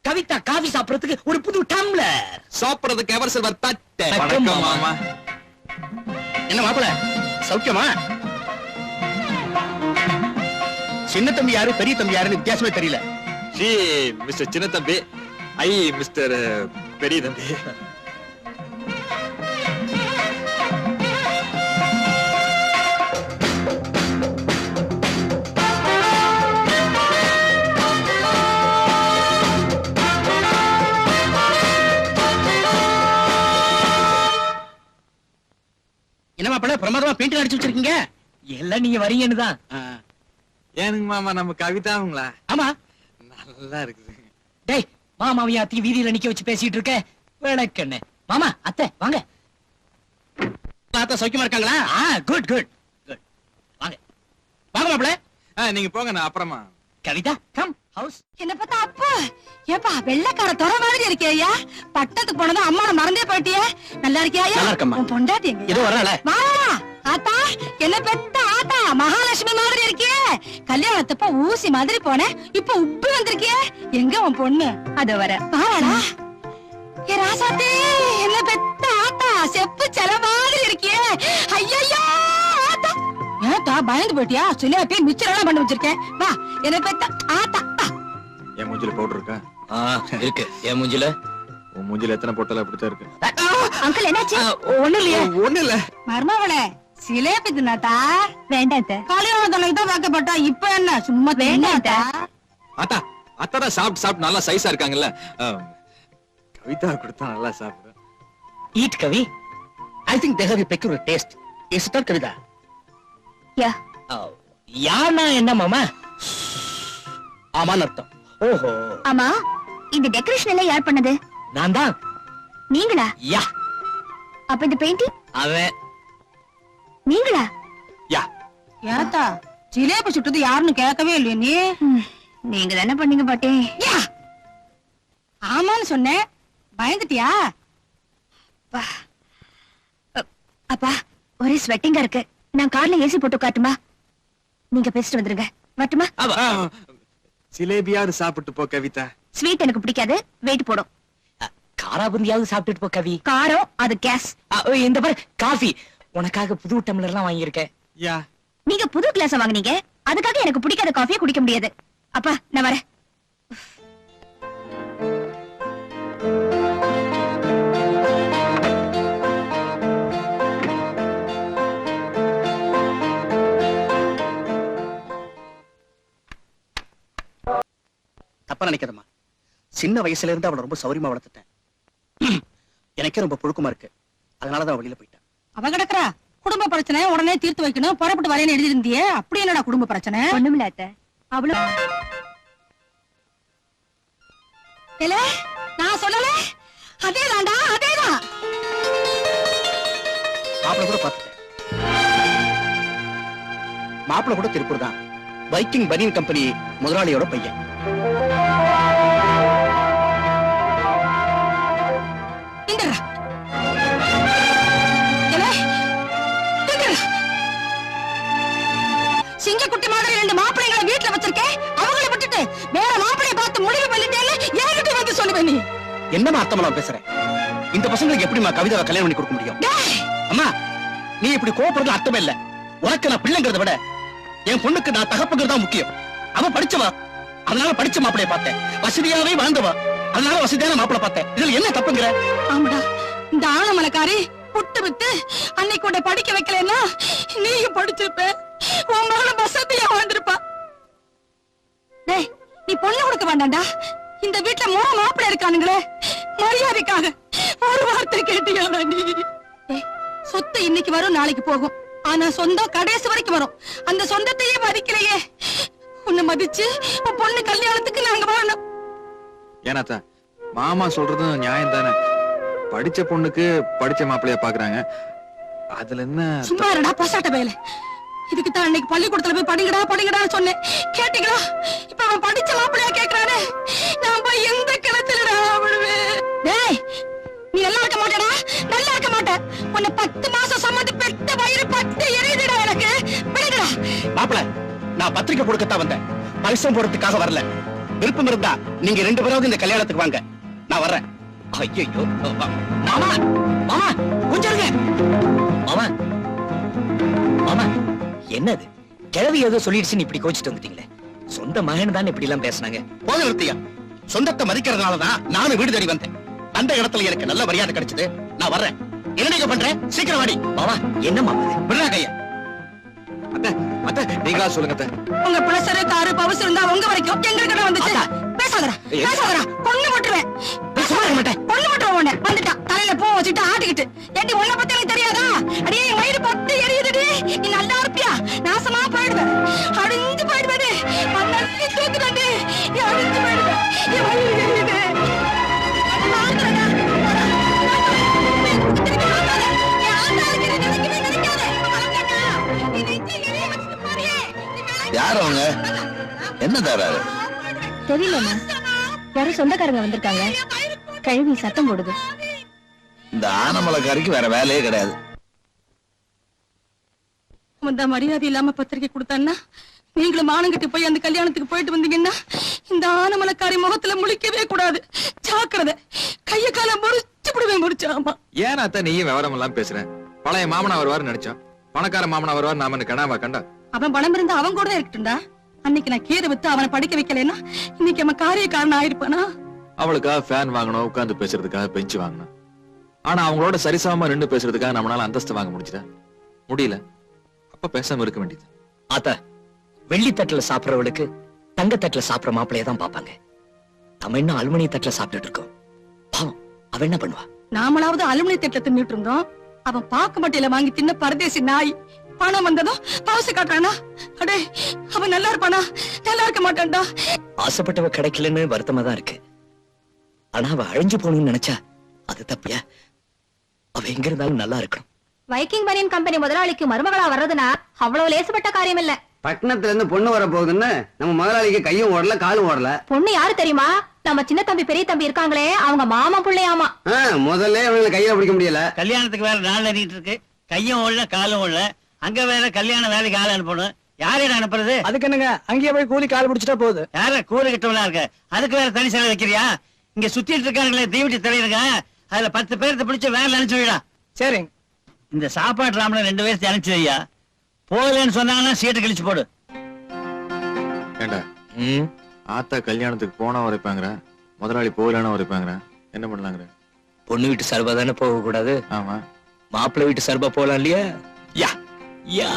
கவிதா காபி சாப்பிடறதுக்கு ஒரு புது டம்ளர். சாப்பிடுறதுக்கு எவர் சில்வர் தட்டை. வணக்கம் மாமா. என்ன மாப்பிள சௌக்கியமா? சின்ன தம்பி யாரு பெரிய தம்பி யாருன்னு வித்தியாசமே தெரியல. ஷீ மிஸ்டர் சின்ன தம்பி, ஐ மிஸ்டர் பெரிய தம்பி. என்ன மாப்பிள பிரமாதமா பெயிண்ட் அடிச்சு வச்சிருக்கீங்க? எல்லாம் நீங்க வரீங்கன்னு தான். ஏனுங்க மாமா நம்ம கவிதாங்களா? ஆமா. நல்லா இருக்குது. டேய் மாமாவையும் அத்தையும் வீதியில நிக்க வச்சு பேசிட்டு இருக்க. விளக்கண்ணே மாமா அத்தை வாங்க. அத்தை சௌக்கியமா இருக்காங்களா? Good good good. வாங்க வாங்க மாப்பிள. நீங்க போங்க, நான் அப்புறமா. Kavitha come house. என்ன பார்த்தா அப்பா ஏப்பா வெள்ளைக்கார தொர மாதிரி இருக்கியா? பட்டத்துக்கு போனதும் அம்மாவை மறந்தே போயிட்டியே. நல்லா இருக்கியா? நல்லா இருக்கம்மா. உன் பொண்டாட்டி எங்க? இதோ வரல. வா ஆத்தா, என்ன பெத்த ஆத்தா மகாலட்சுமி மாதிரி இருக்கியே. கல்யாணத்தப்ப ஊசி மாதிரி போனேன், இப்ப உப்பு வந்திருக்கியே. எங்க உன் பொண்ணு? அதோ வர. பாராடா ஏ ராசாத்தே, என்ன பெத்த ஆத்தா செப்பு செல மாதிரி இருக்கியே. ஐயையோ ஆத்தா, ஏத்தா பயந்து போயிட்டியா? சிலியாப்பி மிச்சரெல்லாம் பண்ணி வச்சிருக்கேன். வா என்ன பெத்த ஆத்தா. என் மூஞ்சில பவுடர் இருக்கா? இருக்கு. என் மூஞ்சில உன் மூஞ்சில எத்தனை போட்டாலும் அப்படித்தான் இருக்கு. அங்கிள் என்னாச்சு? ஒண்ணு இல்லையே. ஒண்ணு இல்ல. மர்மவளே சிலேபி தின்னாத்தா? வேண்டாம். கல்யாணத்தனைக்கு தான் வாக்கப்பட்டா, இப்ப என்ன சும்மா வேண்டாத்தா? அத்தா அத்தான் சாப்பிட்டு நல்லா சைஸா இருக்காங்கல்ல. கவிதா கொடுத்தா நல்லா சாப்பிடுறேன். Eat Kavi. I think they have a peculiar taste. Is it not Kavitha? Yeah. யானா என்ன மாமா? ஆமான்னு அர்த்தம். ஓஹோ ஆமா, இந்த டெக்கரேஷன் எல்லாம் யார் பண்ணது? நான் தான். நீங்களா? யா. அப்ப இந்த பெயிண்டிங் அவன் நீங்களா? யா. ஏத்தா ஜிலேபி சுட்டது யாருன்னு கேட்கவே இல்லையா நீ? நீங்க தானே பண்ணீங்க பாட்டி. யா. ஆமான்னு சொன்னேன், பயந்துட்டியா? அப்பா ஒரே ஸ்வெட்டிங்கா இருக்கு. நான் கார்ல ஏசி போட்டு காட்டுமா? நீங்க பேசிட்டு வந்துருங்க. வரட்டுமா? சிலேபியாவது சாப்பிட்டு போ கவிதா. ஸ்வீட் எனக்கு பிடிக்காது, வெயிட் போடும். காராபுந்தியாவது சாப்பிட்டுட்டு போ கவி. காரம் அது கேஸ். இந்த பாரு காஃபி உனக்காக புது டம்ளர்லாம் வாங்கியிருக்கேன். யா. நீங்க புது கிளாஸ் வாங்குனீங்க, அதுக்காக எனக்கு பிடிக்காத காஃபியை குடிக்க முடியாது. அப்பா நான் வரேன். தப்பா நினைக்காதம்மா. சின்ன வயசுல இருந்து அவளை ரொம்ப சௌரியமா வளர்த்துட்டேன். எனக்கே ரொம்ப புழுக்கமா இருக்கு. அதனாலதான் வெளியில போயிட்டேன். அவ கிடக்குறா. குடும்ப பிரச்சனை உடனே தீர்த்து வைக்கணும், புறப்பட்டு வரேன்னு எழுதி இருந்தியே. அப்படி என்னடா குடும்ப பிரச்சனை? ஒண்ணுமில்ல அத்தை. அவ்வளவு ஏலே, நான் சொல்லல, அதேதான்டா, அதேதான். மாப்பிள கூட பார்த்துட்டேன். மாப்பிள கூட திருப்பூர் தான். வைக்கிங் பனியன் கம்பெனி முதலாளியோட பையன். இந்தடா. ஏலே, இந்தடா. சிங்கக்குட்டி மாதிரி 2 மாப்பிள்ளைங்களை வீட்டுல வச்சிருக்கேன். அவங்கள விட்டுட்டு வேற மாப்பிள்ளைய பார்த்து முடிவு பண்ணிட்டேன்னு என்கிட்ட வந்து சொல்லுவேன் நீ. என்னமா அர்த்தமெல்லாம் பேசுறேன்? இந்த பசங்களுக்கு எப்படிமா கவிதாவை கல்யாணம் பண்ணி கொடுக்க முடியும்? அம்மா, நீ இப்படி கோபப்படுறது அர்த்தமே இல்ல. உனக்கு நான் பிள்ளைங்கிறத விட என் பொண்ணுக்கு நான் தகப்புங்கிறதா முக்கியம். அவ படிச்சவா, அதனால படிச்ச மாப்பிளைய பார்த்தேன். வசதியாவே வாழ்ந்தவா, அதனால வசதியான மாப்பிளை பார்த்தேன். இதுல என்ன தப்புங்கிற? ஆமாடா, இந்த ஆனமலைக்காரி புட்டு விட்டு அன்னைக்கு உன்னை படிக்க வைக்கலன்னா நீயும் படிச்சிருப்ப. உன் மகளும் வசதியா வாழ்ந்திருப்பா. டேய், நீ பொண்ணு கொடுக்க வேண்டாம்டா. இந்த வீட்டுல 3 மாப்பிள்ளை இருக்கானுங்களே, மரியாதைக்காக ஒரு வார்த்தை கேட்டியாடா நீ? ஏய், சொத்து இன்னைக்கு வரும், நாளைக்கு போகும். ஆனா சொந்தம் கடைசி வரைக்கும் வரும். அந்த சொந்தத்தையே மதிக்கலையே. உன்னை மதிச்சு உன் பொண்ணு கல்யாணத்துக்கு நாங்க வரணும். ஏனாத்தா, மாமா சொல்றதும் நியாயம் தானே. படிச்ச பொண்ணுக்கு படிச்ச மாப்பிள்ளைய பாக்குறாங்க. அதுல என்ன? சும்மா இருடா பசாட்ட வேலை. இதுக்கு தான் அன்னைக்கு பள்ளிக்கூடத்துல போய் படிங்கடா படிங்கடா சொன்னேன். கேட்டீங்களா? இப்ப அவன் படிச்ச மாப்பிள்ளையா கேக்குறானே. நான் போய் எந்த கிணத்துலடா விழுவேன்? டேய், நீ நல்லா இருக்க மாட்டேடா, நல்லா இருக்க மாட்ட. உன்னை 10 மாசம் சம்மதி பெத்த வயிறு பட்டு எரியுதுடா எனக்கு. விடுடா. மாப்பிள, நான் பத்திரிக்கை கொடுக்கத்தான் வந்தேன். பரிசம் போறதுக்காக வரல. விருப்பம் இருந்தா நீங்க 2 பேராவது இந்த கல்யாணத்துக்கு வாங்க, நான் வர்றேன். ஐயோ மாமா, மாமா கொஞ்சம் இருங்க. மாமா, மாமா என்னது? கிழவி ஏதோ சொல்லிடுச்சுன்னு இப்படி கோச்சிட்டு வந்துட்டீங்களே. சொந்த மகன் தான் இப்படி எல்லாம் பேசினாங்க. போக நிறுத்தியா? சொந்தத்தை மதிக்கிறதுனாலதான் நானும் வீடு தேடி வந்தேன். அந்த இடத்துல எனக்கு நல்ல மரியாதை கிடைச்சது. நான் வர்றேன். என்ன நீங்க பண்றேன்? சீக்கிரம் வாடி. மாமா, என்ன மாமா விடுறா கையா? அத்தை, அத்தை, நீங்களா சொல்லுங்க அத்தை. உங்க பிளஸரு காரு பவுஸ் இருந்தா உங்க வரைக்கும் எங்க கிட்ட வந்துச்சு. பேசாதடா, பேசாதடா, கொன்னு போட்டுருவேன். கொன்னு போட்டுருவேன். உன்னை வந்துட்டா தலையில பூ வச்சுட்டு ஆட்டிக்கிட்டு. ஏண்டி உன்னை பத்தி எனக்கு தெரியாதா? அடியே வயிறு பட்டு எரியுதுடி. நீ நல்லா இருப்பியா? நாசமா போயிடுவேன், அடிஞ்சு போயிடுவேன். மண்ணி தூக்குறேன், நீ அடிஞ்சு போயிடுவேன். என் வயிறு எரியுது. யார் அவங்க? என்ன தராரு? தெரியலண்ணா, யாரும் சொந்தக்காரங்க வந்திருக்காங்க. கழுவி சத்தம் போடுது. இந்த ஆனமலைக்காரிக்கு வேற வேலையே கிடையாது. அந்த மரியாதை இல்லாம பத்திரிக்கை கொடுத்தான்னா, நீங்களும் மானங்கட்டி போய் அந்த கல்யாணத்துக்கு போயிட்டு வந்தீங்கன்னா இந்த ஆனமலைக்காரி முகத்துல முழிக்கவே கூடாது. ஜாக்கிரதை, கைய கால முறிச்சுடுவேன். முடிச்சாமா. ஏன் அத்தை நீயும் விவரம் எல்லாம் பேசுறேன்? பழைய மாமனா வருவாரு நினைச்சோம். பணக்கார மாமனா வருவார் நாம கனாவா கண்டா. அவன் பணம் இருந்தா அவன் கூட இருக்கட்டும்டா. அன்னைக்கு நான் கீரை வித்து அவனை படிக்க வைக்கலன்னா இன்னைக்கு அவன் காரியக்காரன் ஆயிருப்பானா? அவளுக்காக ஃபேன் வாங்கணும், உட்கார்ந்து பேசுறதுக்காக பெஞ்சு வாங்கணும். ஆனா அவங்களோட சரிசமமா நின்னு பேசுறதுக்காக நம்மளால அந்தஸ்து வாங்க முடிஞ்சுதா? முடியல. அப்ப பேசாம இருக்க வேண்டியது. ஆத்தா, வெள்ளி தட்டுல சாப்பிடறவளுக்கு தங்க தட்டுல சாப்பிடற மாப்பிளைய தான் பாப்பாங்க. நம்ம இன்னும் அலுமினிய தட்டுல சாப்பிட்டுட்டு இருக்கோம். பாவம், அவ என்ன பண்ணுவா? நாமளாவது அலுமினிய தட்டுல தின்னுட்டு இருந்தோம். அவன் பாக்கு மட்டையில வாங்கி தின்ன பரதேசி நாய். பணம் வந்ததும் பவுசு காட்டுறானா? அடே, அவன் நல்லா இருப்பானா? நல்லா இருக்க மாட்டான்டா. ஆசைப்பட்டவ கிடைக்கலன்னு வருத்தமா தான் இருக்கு. ஆனா அவ அழிஞ்சு போகணும்னு நினைச்சா அது தப்பியா? அவ எங்க இருந்தாலும் நல்லா இருக்கணும். வைக்கிங் பனியன் கம்பெனி முதலாளிக்கு மருமகளா வர்றதுன்னா அவ்வளவு லேசுப்பட்ட காரியம் இல்ல. பட்டணத்துல இருந்து பொண்ணு வர போகுதுன்னு நம்ம முதலாளிக்கு கையும் ஓடல காலும் ஓடல. பொண்ணு யாரு தெரியுமா? நம்ம சின்ன தம்பி பெரிய தம்பி இருக்காங்களே, அவங்க மாமா பிள்ளையாமா. முதல்ல அவங்களை கையில பிடிக்க முடியல. கல்யாணத்துக்கு வேற நாள் அறிவிட்டு இருக்கு. கையும் ஓடல காலும் ஓடல. அங்க வேற கல்யாண வேலைக்கு ஆள் அனுப்பணும். யாரையும் அனுப்புறது? அதுக்கு என்னங்க, அங்கேயே போய் கூலி கால் பிடிச்சிட்டா போகுது. யார கூறு கிட்டவளா இருக்க? அதுக்கு வேற தனி செலவு வைக்கிறியா? இங்க சுத்திட்டு இருக்காங்களே தீவட்டி தலைவருங்க, அதுல 10 பேர்த்த பிடிச்ச வேலை அனுப்பிச்சு வைடா. சரிங்க. இந்த சாப்பாடு ராமல 2 பேர்த்த அனுப்பிச்சு வையா. போகலன்னு சொன்னாங்கன்னா சீட்டு கிழிச்சு போடு. ஏண்டா, ஆத்தா கல்யாணத்துக்கு போனா வரைப்பாங்கிற, முதலாளி போகலன்னா வரைப்பாங்கிற, என்ன பண்ணலாங்கிற? பொண்ணு வீட்டு சர்பா தானே போக கூடாது. ஆமா, மாப்பிள்ளை வீட்டு சர்பா போலாம் இல்லையா? யா யா.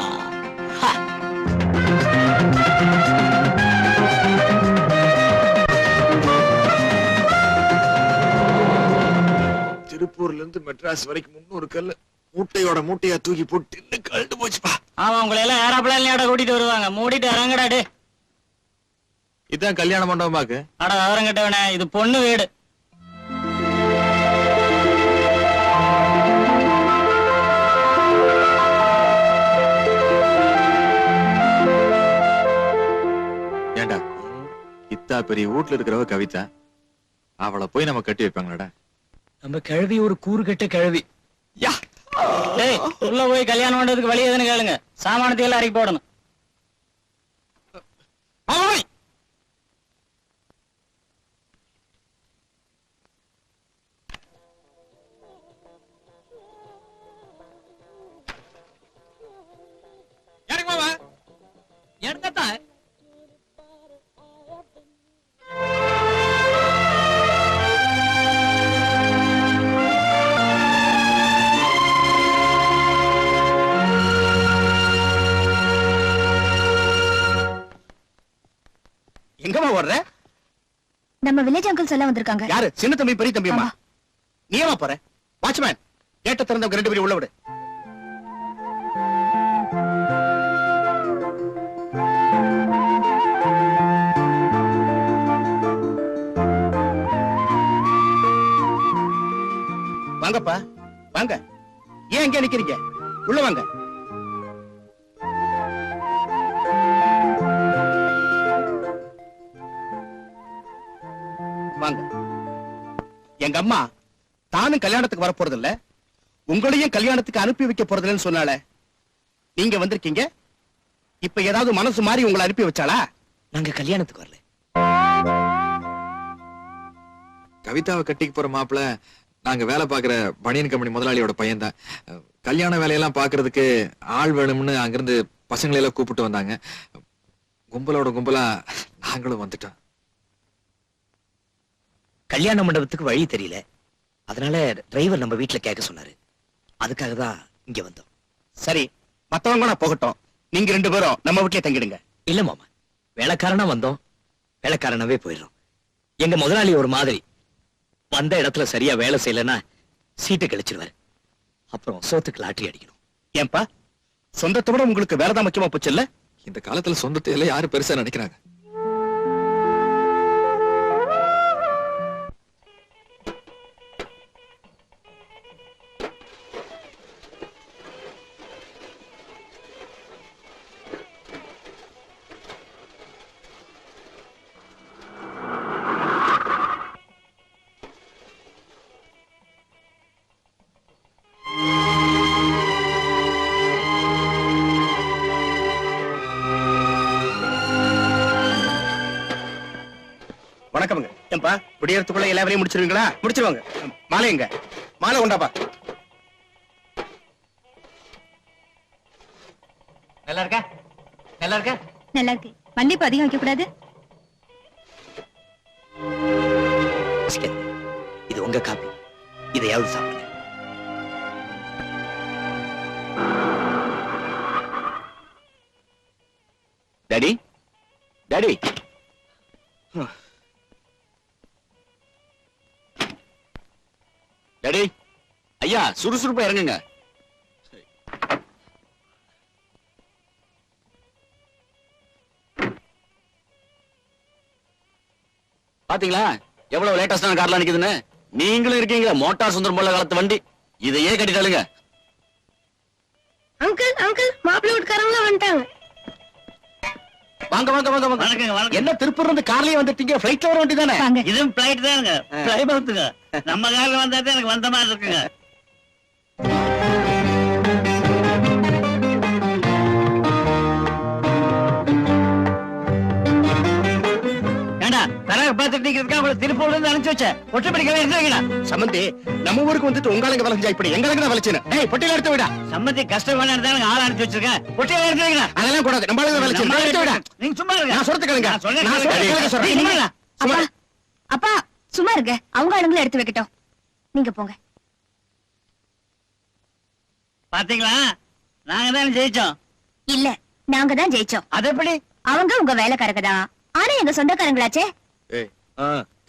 திருப்பூர்ல இருந்து மெட்ராஸ் வரைக்கும் 300 கல்லு மூட்டையோட மூட்டையா தூக்கி போட்டு கழுட்டு போச்சுப்பா. ஆமா, உங்களை எல்லாம் ஏறாப்ள கூட்டிட்டு வருவாங்க. மூடிட்டு இறங்கடாடு. இதான் கல்யாண மண்டபமாக்கு. அட விவரம் கட்டவனே, இது பொண்ணு வீடு. ஏண்டா இத்தா பெரிய வீட்டுல இருக்கிறவ கவிதா, அவளை போய் நம்ம கட்டி வைப்பாங்களாடா? நம்ம கிழவி ஒரு கூறு கட்ட கிழவி. டேய், உள்ள போய் கல்யாணம் பண்றதுக்கு வழி எதுன்னு கேளுங்க. சாமானத்தை எல்லாம் இறக்கி போடணும். எடுத்தான் எங்கம்மா ஓடுற? நம்ம வில்லேஜ் அங்கிள்ஸ் எல்லாம் வந்திருக்காங்க. யாரு? சின்ன தம்பி பெரிய தம்பியம்மா? ஆமா. நீ ஏமா போற? வாட்ச்மேன், கேட்ட திறந்தவங்க 2 பேரும் உள்ள விடு. வாங்கப்பா வாங்க. ஏன் இங்க நிக்கிறீங்க? உள்ள வாங்க. வாங்க. எங்க அம்மா தானும் கல்யாணத்துக்கு வர போறது இல்ல, உங்களையும் கல்யாணத்துக்கு அனுப்பி வைக்க போறதில்லன்னு சொன்னால, நீங்க வந்திருக்கீங்க. இப்ப ஏதாவது மனசு மாறி உங்களை அனுப்பி வச்சாளா? நாங்க கல்யாணத்துக்கு வரல. கவிதாவை கட்டிக்கு போற மாப்பிள்ள நாங்க வேலை பாக்குற பனியன் கம்பெனி முதலாளியோட பையன் தான். கல்யாண வேலையெல்லாம் பாக்குறதுக்கு ஆள் வேணும்னு அங்கிருந்து பசங்களை எல்லாம் கூப்பிட்டு வந்தாங்க. கும்பலோட கும்பலா நாங்களும் வந்துட்டோம். கல்யாண மண்டபத்துக்கு வழி தெரியல, அதனால டிரைவர் நம்ம வீட்டுல கேட்க சொன்னாரு. அதுக்காக தான் இங்க வந்தோம். சரி, மத்தவங்க நான் போகட்டும், நீங்க 2 பேரும் நம்ம வீட்லயே தங்கிடுங்க. இல்ல மாமா, வேலைக்காரனா வந்தோம், வேலைக்காரனாவே போயிடுறோம். எங்க முதலாளி ஒரு மாதிரி, வந்த இடத்துல சரியா வேலை செய்யலன்னா சீட்டு கழிச்சிருவாரு. அப்புறம் சோத்துக்கு லாட்டரி அடிக்கணும். ஏன்பா, சொந்தத்தை விட உங்களுக்கு வேறதான் முக்கியமா போச்சு இல்ல? இந்த காலத்துல சொந்தத்தை எல்லாம் யாரு பெருசா நினைக்கிறாங்க? வணக்கம்ங்க. ஏன்பா, விடியறதுக்குள்ள எல்லா வேலையும் முடிச்சிருவீங்களா? முடிச்சிருவாங்க. மாலை எங்க? மாலை கொண்டாப்பா. நல்லா இருக்கா? நல்லா இருக்கா? நல்லா இருக்கு. மன்னிப்பு அதிகம் வைக்க கூடாது. இது உங்க காப்பி, இதையாவது சாப்பிடுங்க. டாடி, டாடி, டாடி, ஐயா சுறுசுறுப்பா இறங்குங்க. பாத்தீங்களா எவ்வளவு லேட்டஸ்டான கார்லாம் நிக்குதுன்னு? நீங்களும் இருக்கீங்க மோட்டார் சுந்தரம் போல காலத்து வண்டி, இதையே கட்டிட்டாளுங்க. அங்கிள் அங்கிள், மாப்பிள்ளை வீட்டுக்காரங்க வந்துட்டாங்க. வாங்க வாங்க வாங்க வாங்க. வணக்கங்க, வணக்கம். என்ன திருப்பூர்ல இருந்து கார்லயே வந்துட்டீங்க? ஃளைட்ல வர வேண்டியதானே? வாங்க. இதுவும் பிளைட் தானுங்க, பிளைபத்துங்க. நம்ம காரில் வந்தா தான் எனக்கு வந்த மாதிரி இருக்குங்க. ஏண்டா தரக பார்த்துட்டு நிக்கிறதுக்கு அவளை திருப்பூர்ல இருந்து அனுப்பிச்சு வச்ச ஒற்றுப்படிக்கவே எடுத்து வைக்கணும். சம்பந்தி, நம்ம ஊருக்கு வந்துட்டு உங்களுங்க வளைஞ்சா இப்படி எங்களுக்கு தான் வளைச்சுன்னு. டேய், பொட்டியில எடுத்து விடா. சம்மதி கஷ்டம் வேணா இருந்தாலும் ஆள் அனுப்பிச்சு வச்சிருக்கேன். ஒட்டியில எடுத்து வைக்கணும். அதெல்லாம் கூடாது, நம்ம ஆளுங்க வளைச்சுன்னு. எடுத்து விடா. நீங்க சும்மா இருங்க. நான் சொல்றது கேளுங்க. நான் சொல்றேன் நான் சொல்றது கேளுங்க சொல்றேன். நீங்க சும்மா இருங்க. அப்பா அப்பா சும்மா இருங்க, அவங்க ஆளுங்களை எடுத்து வைக்கட்டும். நீங்க போங்க. பாத்தீங்களா, நாங்க தான் ஜெயிச்சோம். இல்ல, நாங்க தான் ஜெயிச்சோம். அது எப்படி? அவங்க உங்க வேலைக்காரங்க தான், ஆனா எங்க சொந்தக்காரங்களாச்சே. ஏய்,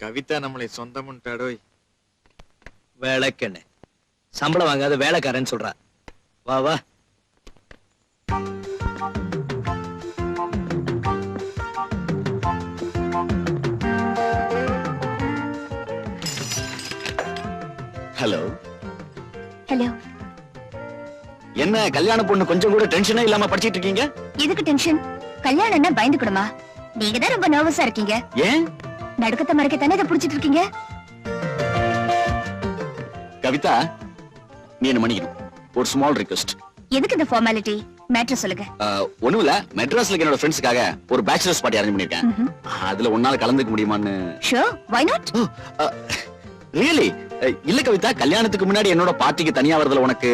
கவிதா நம்மளை சொந்தமுன்ட்டாடோய். வேலைக்கண்ணு சம்பளம் வாங்காத வேலைக்காரன்னு சொல்றா. வா வா. ஹலோ. என்ன கல்யாண பொண்ணு கொஞ்சம் கூட டென்ஷனே இல்லாம படிச்சிட்டு இருக்கீங்க? எதுக்கு டென்ஷன்? கல்யாணம்னா பயந்துக்கணுமா? நீங்க தான் ரொம்ப நர்வஸா இருக்கீங்க. ஏன்? நடுக்கத்தை மறைக்கத்தானே இதை புடிச்சிட்டு இருக்கீங்க. கவிதா, நீ என்ன மன்னிக்கணும். ஒரு ஸ்மால் ரிக்வெஸ்ட். எதுக்கு இந்த ஃபார்மாலிட்டி? மேட்டர் சொல்லுங்க. ஒண்ணும் இல்ல, மெட்ராஸ்ல என்னோட ஃப்ரெண்ட்ஸ்க்காக ஒரு பேச்சுலர்ஸ் பார்ட்டி அரேஞ்ச் பண்ணிருக்கேன். அதுல உன்னால கலந்துக்க முடியுமான்னு. Sure, why not? ரியலி? இல்ல கவிதா, கல்யாணத்துக்கு முன்னாடி என்னோட பார்ட்டிக்கு தனியா வரதுல உனக்கு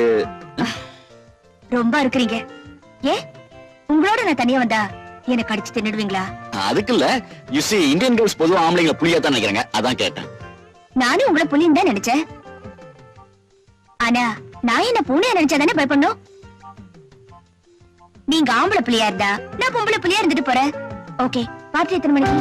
ரொம்ப இருக்கிறீங்க. ஏ, உங்களோட நான் தனியா வந்தா எனக்கு அடிச்சு தின்னுடுவீங்களா? அதுக்கு இல்ல, யூ see இந்தியன் கேர்ள்ஸ் பொதுவா ஆம்பளைங்களை புலியா தான் நினைக்கிறாங்க, அதான் கேட்டேன். நானும் உங்களை புலின்னு தான் நினைச்சேன். ஆனா நான் என்ன பூனையா நினைச்சா தானே பயப்படணும்? நீங்க ஆம்பளை புலியா இருந்தா நான் பொம்பளை புலியா இருந்துட்டு போறேன். ஓகே, பார்ட்டி எத்தனை மணிக்கு?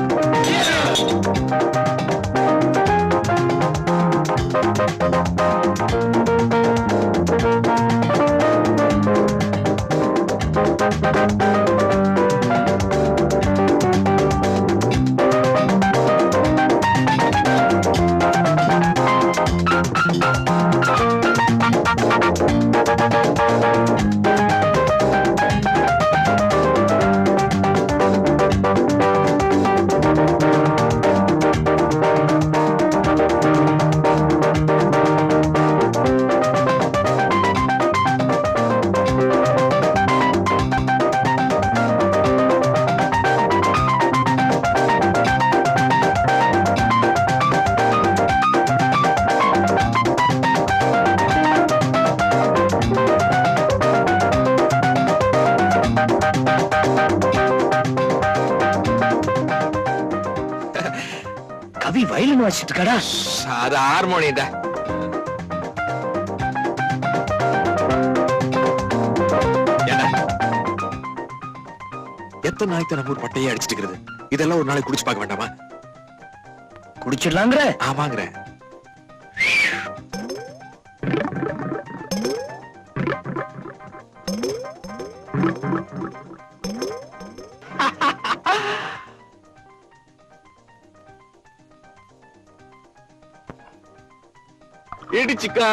கவி வயலின் வாசிட்டு இருக்காடா. அது ஹார்மோனியம்டா. எத்தனை நாளைக்கு நம்ம ஊர் பட்டையே அடிச்சிட்டு இருக்கிறது? இதெல்லாம் ஒரு நாளைக்கு குடிச்சு பார்க்க வேண்டாமா? குடிச்சிடலாங்கிற? ஆமாங்கிற. ஏடி சிக்கா,